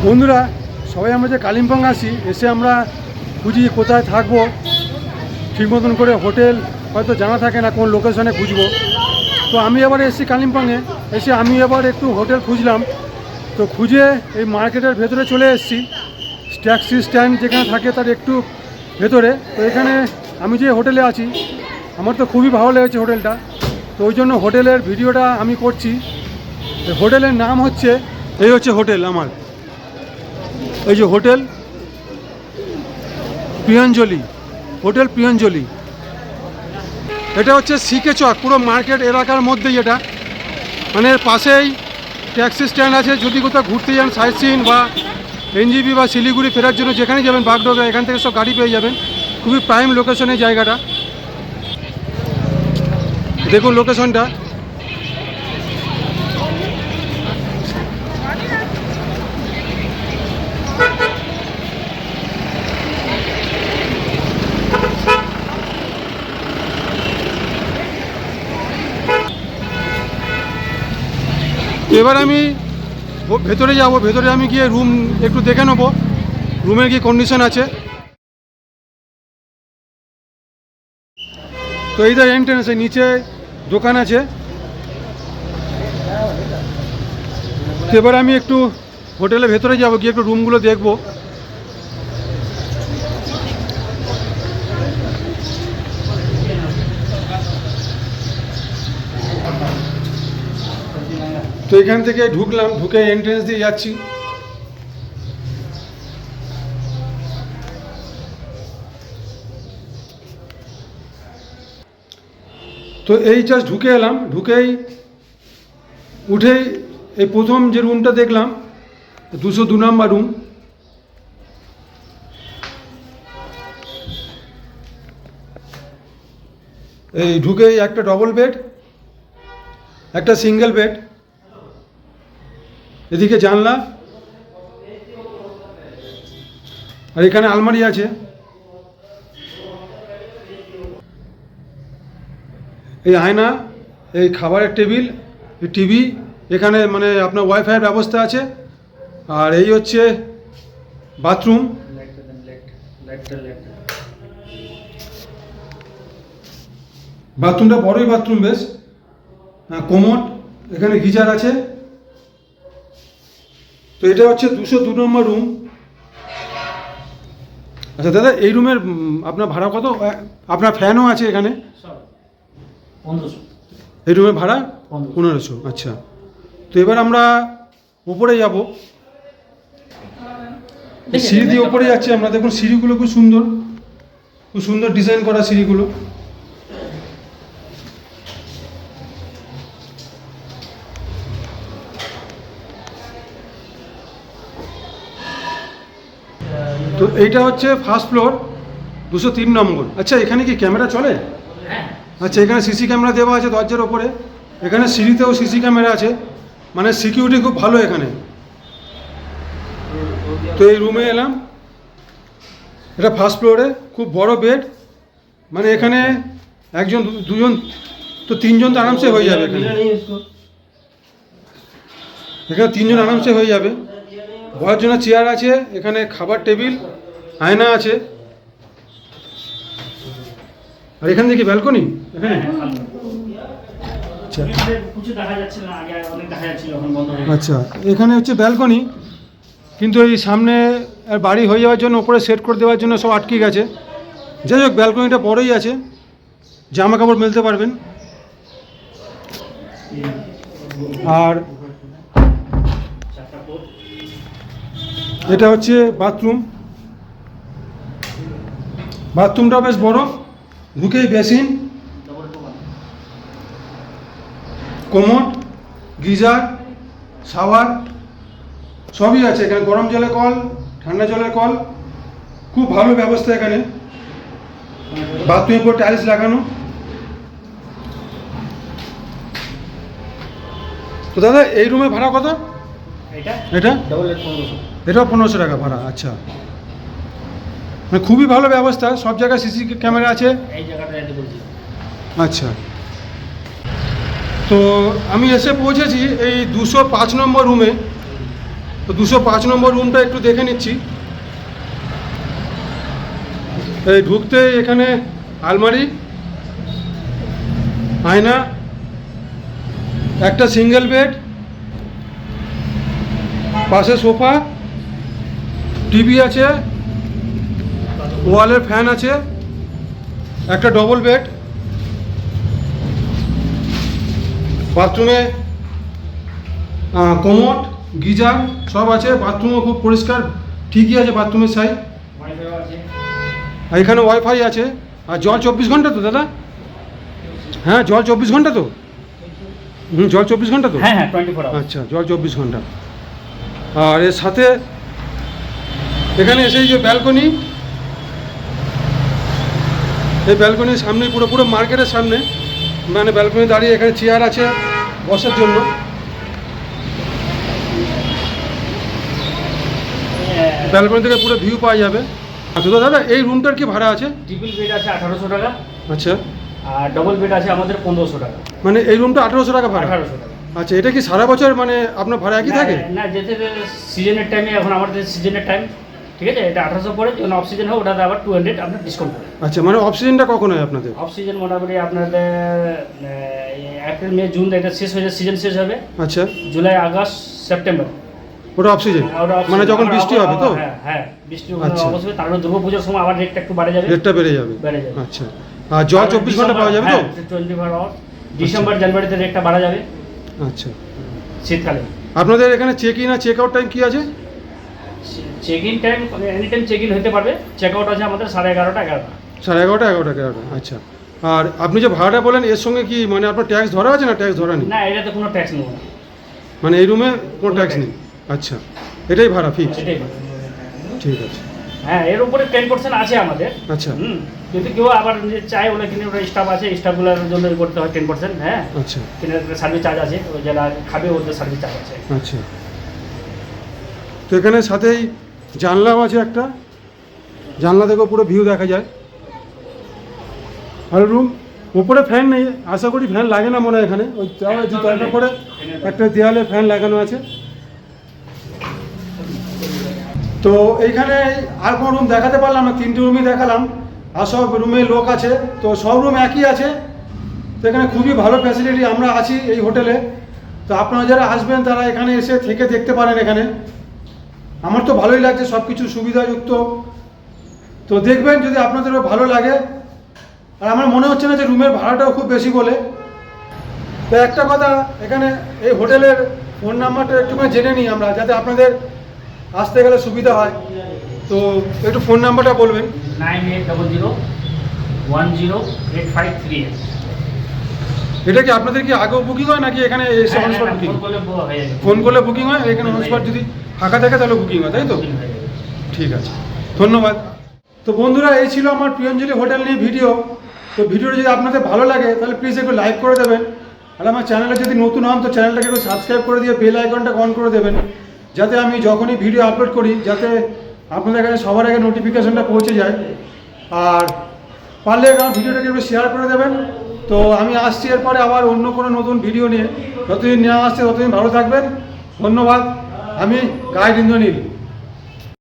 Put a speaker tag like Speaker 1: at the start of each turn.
Speaker 1: বন্ধুরা সবাই আমরা যে কালিম্পং আসি, এসে আমরা খুঁজি কোথায় থাকবো, ঠিক মতন করে হোটেল হয়তো জানা থাকে না কোন লোকেশনে খুঁজবো। তো আমি এবার এসেছি কালিম্পংয়ে, এসে আমি এবার একটু হোটেল খুঁজলাম। তো খুঁজে এই মার্কেটের ভেতরে চলে এসেছি, ট্যাক্সি স্ট্যান্ড যেখানে থাকে তার একটু ভেতরে। তো এখানে আমি যে হোটেলে আছি, আমার তো খুবই ভালো লেগেছে হোটেলটা, তো ওই জন্য হোটেলের ভিডিওটা আমি করছি। হোটেলের নাম হচ্ছে, এই হচ্ছে হোটেল আমার, এই যে হোটেল প্রিয়ঞ্জলি, হোটেল প্রিয়ঞ্জলি। এটা হচ্ছে সিকে চক, পুরো মার্কেট এলাকার মধ্যেই এটা, মানে এর পাশেই ট্যাক্সি স্ট্যান্ড আছে। যদি কোথাও ঘুরতে যান, সাইট সিন বা এনজিপি বা শিলিগুড়ি ফেরার জন্য যেখানে যাবেন, বাগডোগরা, এখান থেকে সব গাড়ি পেয়ে যাবেন। খুবই প্রাইম লোকেশনে জায়গাটা, দেখুন লোকেশনটা। এবার আমি ভেতরে যাব, ভেতরে আমি গিয়ে রুম একটু দেখে নেবো, রুমের কি কন্ডিশন আছে। তো এই এন্ট্রেন্সে নিচে দোকান আছে। তো এবার আমি একটু হোটেলের ভেতরে যাব, গিয়ে একটু রুমগুলো দেখবো। তো এখান থেকে ঢুকলাম, ঢুকে এন্ট্রেন্স দিয়ে যাচ্ছি। তো এই জাস্ট ঢুকে এলাম, ঢুকেই উঠেই এই প্রথম যে রুমটা দেখলাম, 202 নম্বর রুম। এই ঢুকেই একটা ডবল বেড, একটা সিঙ্গেল বেড, এদিকে জানলা, আর এখানে আলমারি আছে। এই আয়না, এই খাবারের টেবিল, এই টিভি, এখানে মানে আপনার ওয়াইফাইয়ের ব্যবস্থা আছে। আর এই হচ্ছে বাথরুম, বাথরুমটা বড়ই বাথরুম, বেশ কোমোড, এখানে গিজার আছে। তো এটা হচ্ছে 202 নম্বর রুম। আচ্ছা দাদা, এই রুমের আপনার ভাড়া কত? আপনার ফ্যানও আছে এখানে?
Speaker 2: 1500।
Speaker 1: এই রুমের ভাড়া 1500। আচ্ছা, তো এবার আমরা উপরে যাব, সিঁড়ি দিয়ে উপরে যাচ্ছি আমরা। দেখুন সিঁড়িগুলো খুব সুন্দর, খুব সুন্দর ডিজাইন করা সিঁড়িগুলো। তো এইটা হচ্ছে ফার্স্ট ফ্লোর, 203 নম্বর। আচ্ছা, এখানে কি ক্যামেরা চলে? আচ্ছা, এখানে সিসি ক্যামেরা দেওয়া আছে দরজার ওপরে, এখানে সিঁড়িতেও সিসি ক্যামেরা আছে, মানে সিকিউরিটি খুব ভালো এখানে। তো এই রুমে এলাম, এটা ফার্স্ট ফ্লোরে, খুব বড় বেড, মানে এখানে একজন দুজন তো তিনজন তো আরামসে হয়ে যাবে এখানে। এখানে তিনজন আরামসে হয়ে যাবে। বসার জন্য চেয়ার আছে, এখানে খাবার টেবিল, আয়না আছে। আর এখান থেকে ব্যালকনি এখানে। আচ্ছা আচ্ছা, এখানে হচ্ছে ব্যালকনি, কিন্তু এই সামনে বাড়ি হয়ে যাওয়ার জন্য উপরে সেট করে দেওয়ার জন্য সব আটকে গেছে। যাই হোক, ব্যালকনিটা বড়ই আছে, জামা কাপড় মেলতে পারবেন। আর এটা হচ্ছে বাথরুম, বাথরুমটা বেশ বড়, ঢুকেই বেসিন, কোমোড, গিজার, শাওয়ার সবই আছে এখানে। গরম জলের কল, ঠান্ডা জলের কল, খুব ভালো ব্যবস্থা এখানে। বাথরুমের উপর টাইলস লাগানো। তো দাদা, এই রুমের ভাড়া কত? এটা এটাও 1500 টাকা ভাড়া। আচ্ছা, মানে খুবই ভালো ব্যবস্থা, সব জায়গায় সিসি ক্যামেরা আছে। আচ্ছা, তো আমি এসে পৌঁছেছি এই 205 নম্বর রুমে। তো 205 নম্বর রুমটা একটু দেখে নিচ্ছি। এই ঢুকতে এখানে আলমারি, আয়না, একটা সিঙ্গেল বেড, পাশে সোফা, টিভি আছে, ওয়ালের ফ্যান আছে, একটা ডবল বেড, বাথরুমে কোমোড, গিজার সব আছে। বাথরুমও খুব পরিষ্কার, ঠিকই আছে বাথরুমের সাইজ। আর এখানে ওয়াইফাই আছে। আর জল 24 ঘন্টা তো দাদা? হ্যাঁ, জল 24 ঘন্টা তো? জল 24 ঘন্টা তো?
Speaker 2: হ্যাঁ হ্যাঁ 24 আওয়ার।
Speaker 1: আচ্ছা, জল 24 ঘন্টা। আর এর সাথে এখানে এসে যে ব্যালকনি, এই ব্যালকনির সামনে পুরো মার্কেটের সামনে, মানে ব্যালকনি দাঁড়িয়ে এখানে চেয়ার আছে বসার জন্য। ব্যালকনি থেকে পুরো ভিউ পাওয়া যাবে। আচ্ছা তো দাদা, এই রুমটার কি ভাড়া আছে?
Speaker 2: ট্রিপল বেড আছে 1800 টাকা,
Speaker 1: আচ্ছা,
Speaker 2: আর ডবল বেড আছে আমাদের 1500 টাকা।
Speaker 1: মানে এই রুমটা 1800 টাকা ভাড়া?
Speaker 2: 1800 টাকা।
Speaker 1: আচ্ছা, এটা কি সারা বছর মানে আপনার ভাড়া একই থাকে?
Speaker 2: না, যেতে সিজনের টাইমে, এখন আমাদের সিজনের টাইম, ঠিক আছে, এটা 1800 পড়ে। যখন অফ সিজন হয় ওটাতে আবার 200 আপনার ডিসকাউন্ট পড়ে।
Speaker 1: আচ্ছা, মানে অফ সিজনটা কখন হয় আপনাদের?
Speaker 2: অফ সিজন মোটামুটি আপনাদের এপ্রিল মে জুন, এটা শেষ হয়ে যায়, সিজন শেষ হবে।
Speaker 1: আচ্ছা,
Speaker 2: জুলাই আগস্ট সেপ্টেম্বর,
Speaker 1: ওটা অফ সিজন, মানে যখন বৃষ্টি হবে তো?
Speaker 2: হ্যাঁ হ্যাঁ, বৃষ্টি
Speaker 1: আচ্ছা।
Speaker 2: অবশ্যই। তারপরে দুর্গাপুজোর সময় আবার রেটটা একটু বাড়ে যাবে,
Speaker 1: রেটটা বেড়ে যাবে।
Speaker 2: বেড়ে যাবে।
Speaker 1: আচ্ছা, আর জল 24 ঘন্টা পাওয়া যাবে তো?
Speaker 2: 24 আওয়ার। ডিসেম্বর জানুয়ারিতে রেটটা বাড়া যাবে
Speaker 1: আচ্ছা,
Speaker 2: শীতকালে।
Speaker 1: আপনাদের এখানে চেক ইন আর চেক আউট টাইম কি আছে?
Speaker 2: Check in time any time check in হতে পারবে। চেক আউট আছে আমাদের 11:30 11টা।
Speaker 1: 11:30 আচ্ছা। আর আপনি যে ভাড়াটা বলেন এর সঙ্গে কি মানে আপনার ট্যাক্স ধরা আছে না ট্যাক্স ধরা নেই?
Speaker 2: না, এটাতে কোনো ট্যাক্স নেই,
Speaker 1: মানে এই রুমে কোনো ট্যাক্স নেই? আচ্ছা, এটাই ভাড়া ফিক্স?
Speaker 2: এটাই।
Speaker 1: ঠিক আছে।
Speaker 2: হ্যাঁ, এর উপরে 10% আছে আমাদের।
Speaker 1: আচ্ছা,
Speaker 2: যদি কেউ আবার যে চায়, ওরা কিনে, ওরা স্টাফ আছে, স্টাফগুলোর জন্য করতে হয় 10%। হ্যাঁ,
Speaker 1: আচ্ছা,
Speaker 2: কিনে সার্ভিস চার্জ আছে, ওই যারা খাবে ওদের সার্ভিস চার্জ আছে।
Speaker 1: আচ্ছা। তো এখানে সাথেই জানলাও আছে একটা, জানলা থেকেও পুরো ভিউ দেখা যায়। আর রুম উপরে ফ্যান নেই, আশা করি ফ্যান লাগে না মনে হয় এখানে। ওই দরজা করে একটা দেয়ালে ফ্যান লাগানো আছে। তো এইখানে আর কোনো রুম দেখাতে পারলাম না, 3টে রুমই দেখালাম। আর সব রুমে লোক আছে, তো সব রুম একই আছে। তো এখানে খুবই ভালো ফ্যাসিলিটি, আমরা আছি এই হোটেলে। তো আপনারা যারা আসবেন তারা এখানে এসে থেকে দেখতে পারেন। এখানে আমার তো ভালোই লাগছে, সব কিছু সুবিধাযুক্ত। তো দেখবেন যদি আপনাদেরও ভালো লাগে। আর আমার মনে হচ্ছে না যে রুমের ভাড়াটাও খুব বেশি বলে। তো একটা কথা, এখানে এই হোটেলের ফোন নাম্বারটা একটুখানি জেনে নিই আমরা, যাতে আপনাদের আসতে গেলে সুবিধা হয়। তো একটু ফোন নাম্বারটা বলবেন।
Speaker 2: 9800108538।
Speaker 1: এটা কি আপনাদের কি আগেও বুকিং হয় নাকি এখানে essay on spot booking? Phone করলে বুকিং হয়, এখানে অন স্পট যদি ফাঁকা থাকে তাহলে বুকিং হয়, তাই তো? ঠিক আছে, ধন্যবাদ। তো বন্ধুরা, এই ছিল আমার প্রিয়ঞ্জলি হোটেল নিয়ে ভিডিও। তো ভিডিওটা যদি আপনাদের ভালো লাগে তাহলে প্লিজ একটু লাইক করে দেবেন। আর আমার চ্যানেলে যদি নতুন হন তো চ্যানেলটাকে একটু সাবস্ক্রাইব করে দিয়ে বেল আইকনটা অন করে দেবেন, যাতে আমি যখনই ভিডিও আপলোড করি যাতে আপনাদের কাছে সবার আগে নোটিফিকেশনটা পৌঁছে যায়। আর পারলে আমার ভিডিওটাকে একটু শেয়ার করে দেবেন। তো আমি আসছি এরপরে আবার অন্য কোনো নতুন ভিডিও নিয়ে। যতদিন নেওয়া আসছে ততদিন ভালো থাকবেন। ধন্যবাদ। আমি গাইড ইন্দ্রনীল।